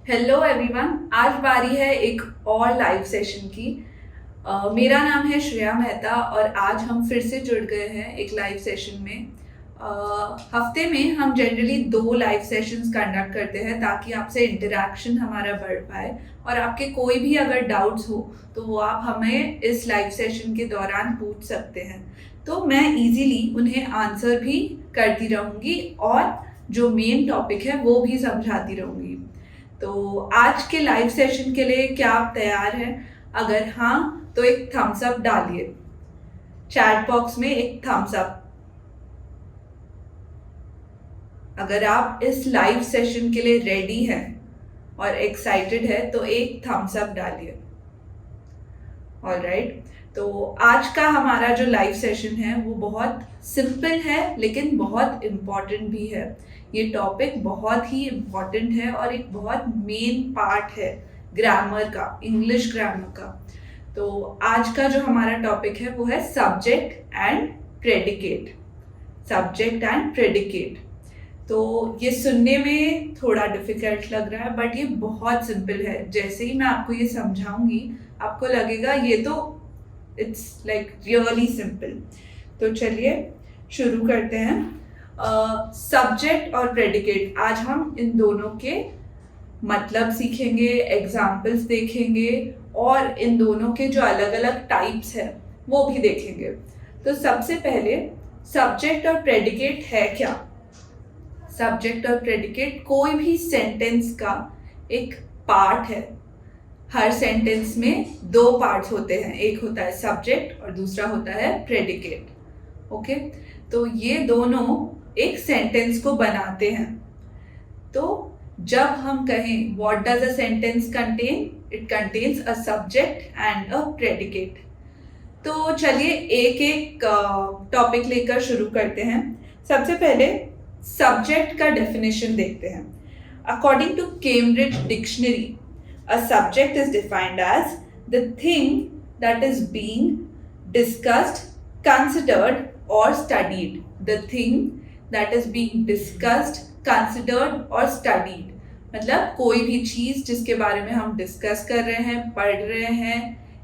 Hello everyone, आज बारी है एक और लाइव सेशन की। मेरा नाम है श्रेया मेहता और आज हम फिर से जुड़ गए हैं एक लाइव सेशन में। हफ्ते में हम जनरली 2 लाइव सेशंस कंडक्ट करते हैं ताकि आपसे इंटरेक्शन हमारा बढ़ पाए और आपके कोई भी अगर डाउट्स हो तो वो आप हमें इस लाइव सेशन के दौरान पूछ सकते हैं। तो मैं इजीली उन्हें आंसर भी करती रहूँगी और जो मेन टॉपिक है वो भी समझाती रहूँगी। तो आज के लाइव सेशन के लिए क्या आप तैयार हैं? अगर हाँ तो एक थम्स अप डालिए, चैट बॉक्स में एक थम्स अप। अगर आप इस लाइव सेशन के लिए रेडी हैं और एक्साइटेड है तो एक थम्स अप डालिए। ऑलराइट, तो आज का हमारा जो लाइव सेशन है वो बहुत सिंपल है लेकिन बहुत इम्पॉर्टेंट भी है। ये टॉपिक बहुत ही इम्पॉर्टेंट है और एक बहुत मेन पार्ट है ग्रामर का, इंग्लिश ग्रामर का। तो आज का जो हमारा टॉपिक है वो है subject and predicate. Subject and predicate. तो ये सुनने में थोड़ा डिफिकल्ट लग रहा है बट ये बहुत सिंपल है। जैसे ही मैं आपको ये समझाऊंगी आपको लगेगा ये तो इट्स लाइक रियली सिंपल। तो चलिए शुरू करते हैं। सब्जेक्ट और प्रेडिकेट, आज हम इन दोनों के मतलब सीखेंगे, एग्जाम्पल्स देखेंगे और इन दोनों के जो अलग अलग टाइप्स हैं वो भी देखेंगे। तो सबसे पहले सब्जेक्ट और प्रेडिकेट है क्या? सब्जेक्ट और प्रेडिकेट कोई भी सेंटेंस का एक पार्ट है। हर सेंटेंस में 2 पार्ट्स होते हैं, एक होता है सब्जेक्ट और दूसरा होता है प्रेडिकेट। ओके, तो ये दोनों एक सेंटेंस को बनाते हैं। तो जब हम कहें what does a sentence contain, it contains a subject and a predicate. तो चलिए एक एक टॉपिक लेकर शुरू करते हैं। सबसे पहले सब्जेक्ट का डेफिनेशन देखते हैं। According to Cambridge dictionary, a subject is defined as the thing that is being discussed, considered or studied. The thing that is being discussed, considered or studied. मतलब कोई भी चीज़ जिसके बारे में हम डिस्कस कर रहे हैं, पढ़ रहे हैं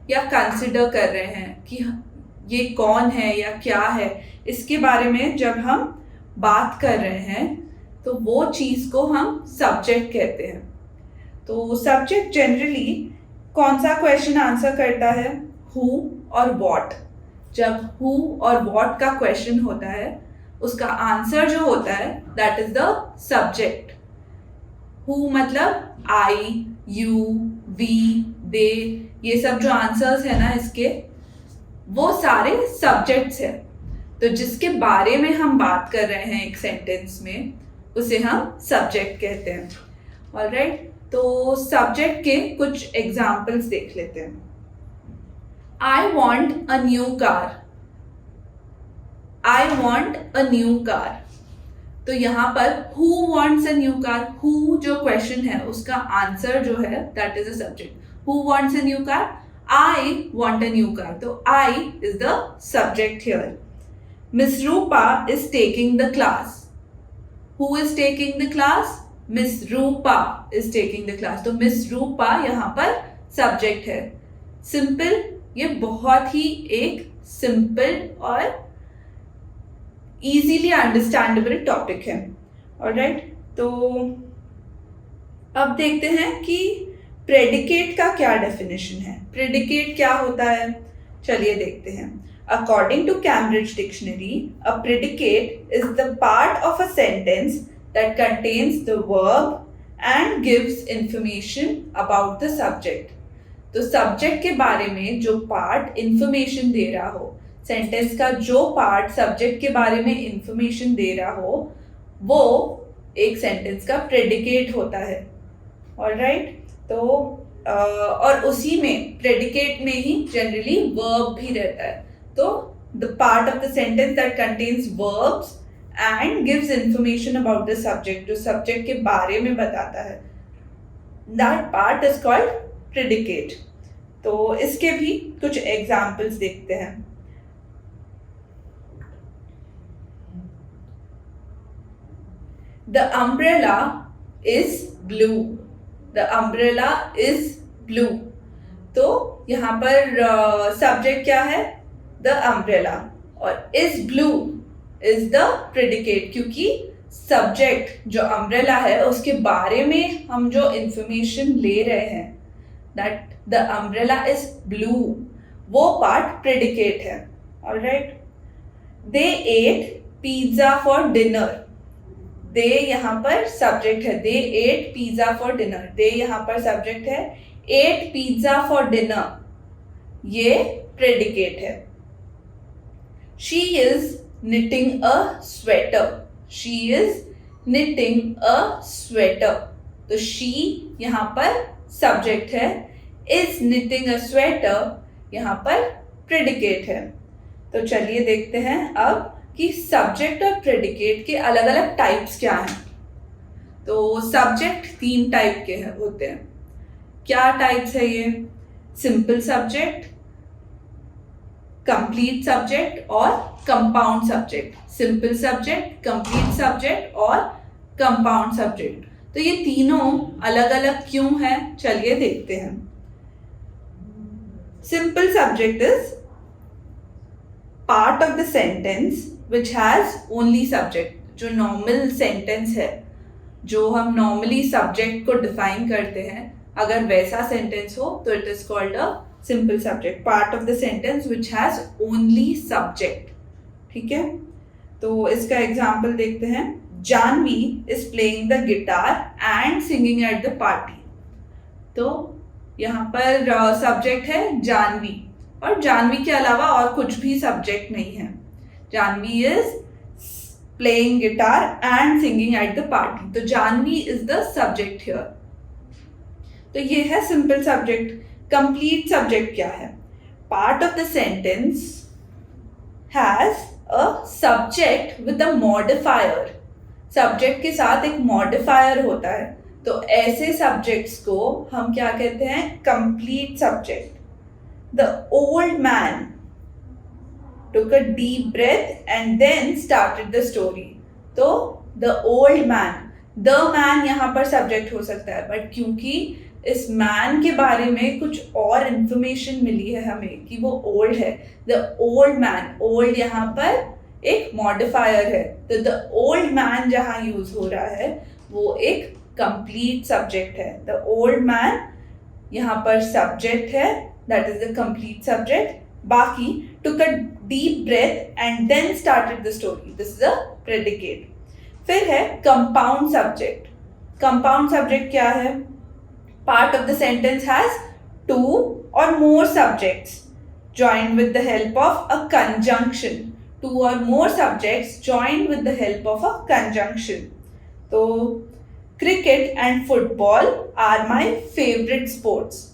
या कंसिडर कर रहे हैं कि ये कौन है या क्या है, इसके बारे में जब हम बात कर रहे हैं तो वो चीज़ को हम सब्जेक्ट कहते हैं। तो सब्जेक्ट जनरली कौन सा क्वेश्चन आंसर करता है? हु और व्हाट। जब हु और व्हाट का क्वेश्चन होता है उसका आंसर जो होता है that is the subject. Who मतलब आई, यू, वी, दे, ये सब जो आंसर्स है ना इसके, वो सारे सब्जेक्ट्स हैं। तो जिसके बारे में हम बात कर रहे हैं एक सेंटेंस में उसे हम सब्जेक्ट कहते हैं। ऑलराइट, तो सब्जेक्ट के कुछ एग्जाम्पल्स देख लेते हैं। I want a new car. I want a new car. तो यहाँ पर who wants a new car, who जो क्वेश्चन है उसका आंसर जो है that is a subject. Who wants a new car? I want a new car. तो I is the subject here. Miss Rupa is taking the class. Who is taking the class? Miss Rupa is taking the class. तो Miss रूपा यहाँ पर subject है। Simple, ये बहुत ही एक simple और easily understandable topic है। ऑलराइट, तो अब देखते हैं कि प्रेडिकेट का क्या डेफिनेशन है। प्रेडिकेट क्या होता है, चलिए देखते हैं। According to Cambridge Dictionary, a predicate is the part of a sentence that contains the verb and gives information about the subject. तो सब्जेक्ट के बारे में जो पार्ट इंफॉर्मेशन दे रहा हो, सेंटेंस का जो पार्ट सब्जेक्ट के बारे में इंफॉर्मेशन दे रहा हो, वो एक सेंटेंस का प्रेडिकेट होता है। ऑलराइट, तो और उसी में प्रेडिकेट में ही जनरली वर्ब भी रहता है। तो the part of the sentence that contains verbs and gives information about the subject, जो सब्जेक्ट के बारे में बताता है, that part is called predicate. तो इसके भी कुछ एग्जाम्पल्स देखते हैं। The umbrella is blue. The umbrella is blue. तो यहाँ पर सब्जेक्ट क्या है? द अम्ब्रेला, और is blue is the predicate, क्योंकि सब्जेक्ट जो अम्ब्रेला है उसके बारे में हम जो इंफॉर्मेशन ले रहे हैं, that the umbrella is blue, वो पार्ट प्रेडिकेट है। Alright. They ate pizza for dinner. They यहाँ पर सब्जेक्ट है, they ate pizza for dinner, they यहाँ पर सब्जेक्ट है, एट पिज्जा फॉर डिनर ये प्रेडिकेट है। She is knitting a sweater, she is knitting a sweater, तो she यहाँ पर सब्जेक्ट है, is knitting a sweater यहाँ पर प्रेडिकेट है। तो चलिए देखते हैं अब कि सब्जेक्ट और प्रेडिकेट के अलग अलग टाइप्स क्या हैं। तो सब्जेक्ट 3 टाइप के होते हैं। क्या टाइप्स है ये? सिंपल सब्जेक्ट, कंप्लीट सब्जेक्ट और compound subject. Simple subject, complete subject और कंपाउंड सब्जेक्ट। तो ये तीनों अलग अलग क्यों हैं, चलिए देखते हैं। Simple subject is part of the sentence which has only subject. जो नॉर्मल सेंटेंस है, जो हम नॉर्मली सब्जेक्ट को डिफाइन करते हैं, अगर वैसा सेंटेंस हो तो it is called a simple subject. Part of the sentence which has only subject. ठीक है, तो इसका एग्जाम्पल देखते हैं। Janvi is playing the guitar and singing at the party. तो यहाँ पर सब्जेक्ट है जानवी, और जानवी के अलावा और कुछ भी सब्जेक्ट नहीं है। Janvi is playing guitar and singing at the party, तो Janvi is the subject here. तो ये है सिंपल सब्जेक्ट। कंप्लीट सब्जेक्ट क्या है? Part of the sentence has a subject with a modifier. Subject के साथ एक मॉडिफायर होता है, तो ऐसे सब्जेक्ट्स को हम क्या कहते हैं? Complete subject. The old man took a deep breath and then started the story. तो the old man, the man यहाँ पर सब्जेक्ट हो सकता है, बट क्योंकि इस मैन के बारे में कुछ और इंफॉर्मेशन मिली है हमें कि वो ओल्ड है, द ओल्ड मैन, ओल्ड यहाँ पर एक मॉडिफायर है, तो द ओल्ड मैन जहाँ यूज हो रहा है वो एक कंप्लीट सब्जेक्ट है। द ओल्ड मैन यहाँ पर सब्जेक्ट है, that is the complete subject. बाकी took a deep breath and then started the story, this is a predicate। फिर है compound subject। compound subject क्या है? part of the sentence has 2 or more subjects joined with the help of a conjunction। 2 or more subjects joined with the help of a conjunction। तो cricket and football are my favorite sports।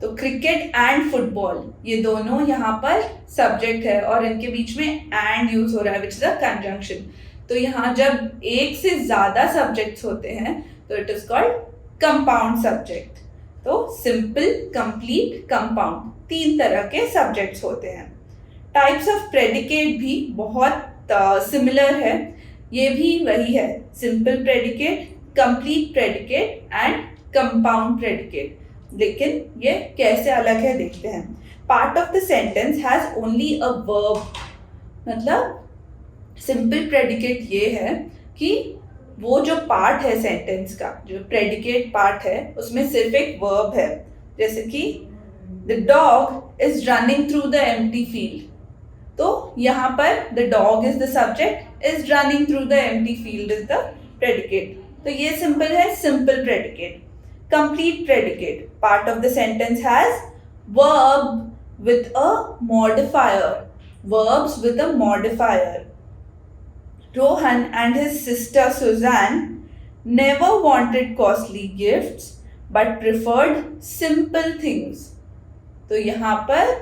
तो cricket and football ये दोनों यहाँ पर subject है, और इनके बीच में एंड यूज हो रहा है, विच इज अ कंजंक्शन। तो यहाँ जब एक से ज्यादा सब्जेक्ट्स होते हैं तो it is called compound subject. तो सिंपल, कंप्लीट, कंपाउंड 3 तरह के सब्जेक्ट्स होते हैं। टाइप्स ऑफ प्रेडिकेट भी बहुत सिमिलर है, ये भी वही है, simple predicate, complete predicate and compound predicate. लेकिन ये कैसे अलग है देखते हैं। Part of the sentence has only a verb, मतलब सिंपल प्रेडिकेट ये है कि वो जो पार्ट है सेंटेंस का, जो प्रेडिकेट पार्ट है, उसमें सिर्फ एक वर्ब है। जैसे कि the dog is running through the empty field, तो यहाँ पर the dog is the subject, is running through the empty field is the predicate. तो ये सिंपल है, simple predicate. Complete predicate, part of the sentence has verb with a modifier, verbs with a modifier। Rohan and his sister Suzanne never wanted costly gifts but preferred simple things। तो यहाँ पर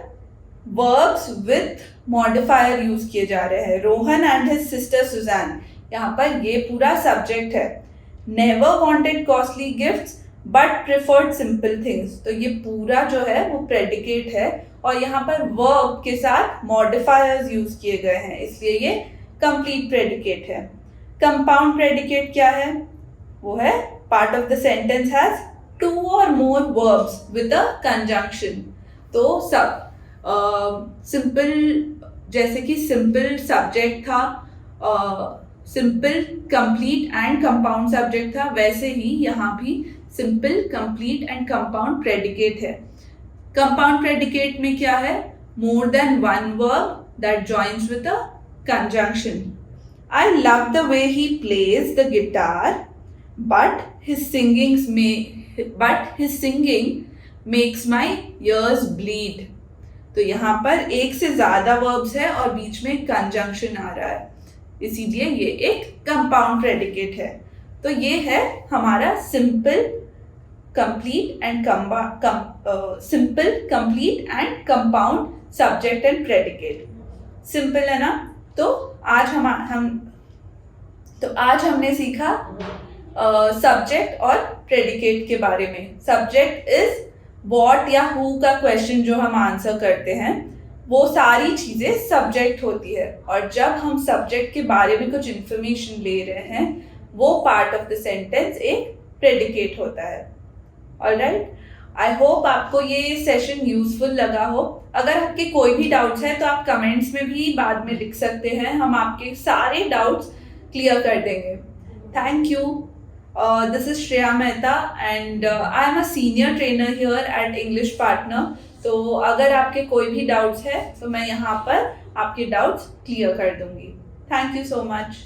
verbs with modifier use किए जा रहे हैं। Rohan and his sister Suzanne, यहाँ पर ये पूरा सब्जेक्ट है। never wanted costly gifts but preferred simple things, तो ये पूरा जो है वो प्रेडिकेट है, और यहाँ पर वर्ब के साथ मॉडिफायर्स यूज किए गए हैं, इसलिए ये कंप्लीट प्रेडिकेट है। कंपाउंड प्रेडिकेट क्या है? वो है part of the sentence has two or more verbs with a conjunction. तो सब सिंपल, जैसे कि सिंपल सब्जेक्ट था, simple complete and compound subject था, वैसे ही यहाँ भी simple complete and compound predicate है. कंपाउंड प्रेडिकेट में क्या है? More than one verb that joins with a conjunction. I love the way he plays the guitar, but his singing makes my ears bleed. तो यहाँ पर एक से ज्यादा वर्ब्स है और बीच में कंजंक्शन आ रहा है, इसीलिए ये एक कंपाउंड प्रेडिकेट है. तो ये है हमारा simple complete and compound subject and predicate. Simple है ना? तो आज हमने सीखा सब्जेक्ट और प्रेडिकेट के बारे में. सब्जेक्ट इज व्हाट या हु का क्वेश्चन जो हम आंसर करते हैं, वो सारी चीजें सब्जेक्ट होती है. और जब हम सब्जेक्ट के बारे में कुछ इंफॉर्मेशन ले रहे हैं, वो पार्ट ऑफ द सेंटेंस एक प्रेडिकेट होता है. ऑलराइट, आई होप आपको ये सेशन यूजफुल लगा हो. अगर आपके कोई भी डाउट्स हैं तो आप कमेंट्स में भी बाद में लिख सकते हैं, हम आपके सारे डाउट्स क्लियर कर देंगे. Thank you. This is Shreya Mehta and I am a senior trainer here eight English partner. तो अगर आपके कोई भी डाउट्स है तो मैं यहाँ पर आपके डाउट्स क्लियर कर दूंगी. Thank you so much.